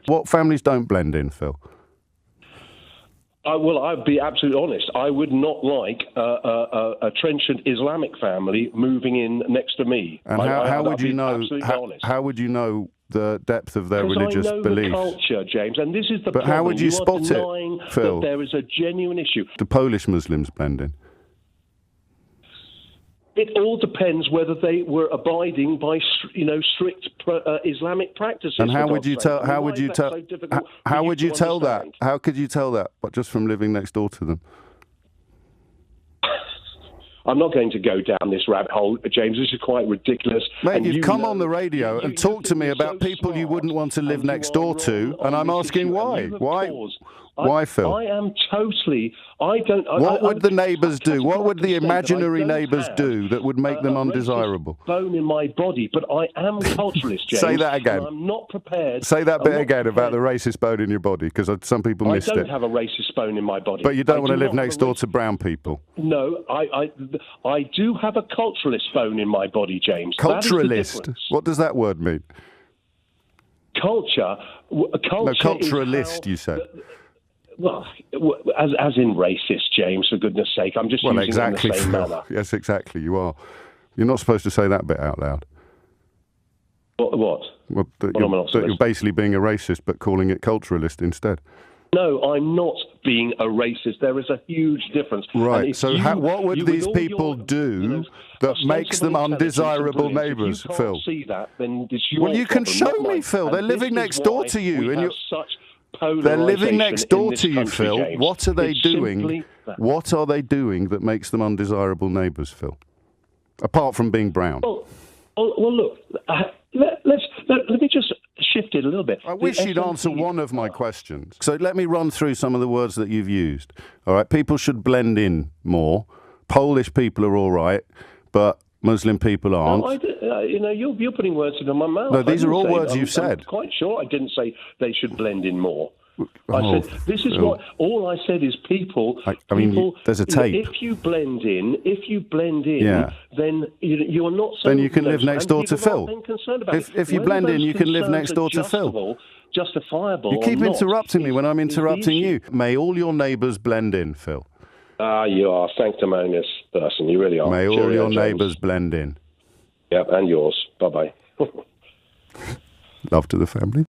What families don't blend in, Phil? Well, I'd be absolutely honest. I would not like a trenchant Islamic family moving in next to me. And how would you know? How would you know the depth of their religious beliefs? Because I know the culture, James, and this is the problem. But how would you spot it, Phil? That there is a genuine issue. Do Polish Muslims blend in? It all depends whether they were abiding by, strict Islamic practices. And how would you tell? How would you tell? How would you tell that? How could you tell that? But just from living next door to them. I'm not going to go down this rabbit hole, James. This is quite ridiculous. Mate, you've come on the radio and talked to me about people you wouldn't want to live next door to, and I'm asking why. Why, Phil? I am totally... I don't... What would the neighbours do? What would the imaginary neighbours do that would make them undesirable? Bone in my body, but I am culturalist, James. Say that again. I'm not prepared. Say that bit again about the racist bone in your body, because some people missed it. I don't have a racist bone in my body. But you don't want to live next door to brown people. No, I do have a culturalist bone in my body, James. Culturalist? What does that word mean? Culture... No, culturalist, you said. Well, as in racist, James, for goodness sake. I'm just using exactly, it in the same manner. Yes, exactly, you are. You're not supposed to say that bit out loud. What? Well, that you're basically being a racist, but calling it culturalist instead. No, I'm not being a racist. There is a huge difference. Right, so what would these people do that makes them undesirable neighbours, Phil? See that, then it's your well, you can problem, show me, Phil. They're living next door to you. And such they're living next door to you, country, Phil. James. What are they doing? What are they doing that makes them undesirable neighbours, Phil? Apart from being brown. Well look, let me just shift it a little bit. I wish you'd answer one of my questions. So let me run through some of the words that you've used. All right, people should blend in more. Polish people are all right, but Muslim people aren't. No, you're putting words into my mouth. No, these are all words you've said. I'm quite sure I didn't say they should blend in more. I said, this is what, all I said is people... I mean, there's a tape. If you blend in, yeah. then you're not... Then you can live next door to Phil. If you blend in, you can live next door to Phil. Justifiable. You keep interrupting me when I'm interrupting you. May all your neighbours blend in, Phil. You are a sanctimonious person. You really are. May all your neighbours blend in. Yep, and yours. Bye-bye. Love to the family.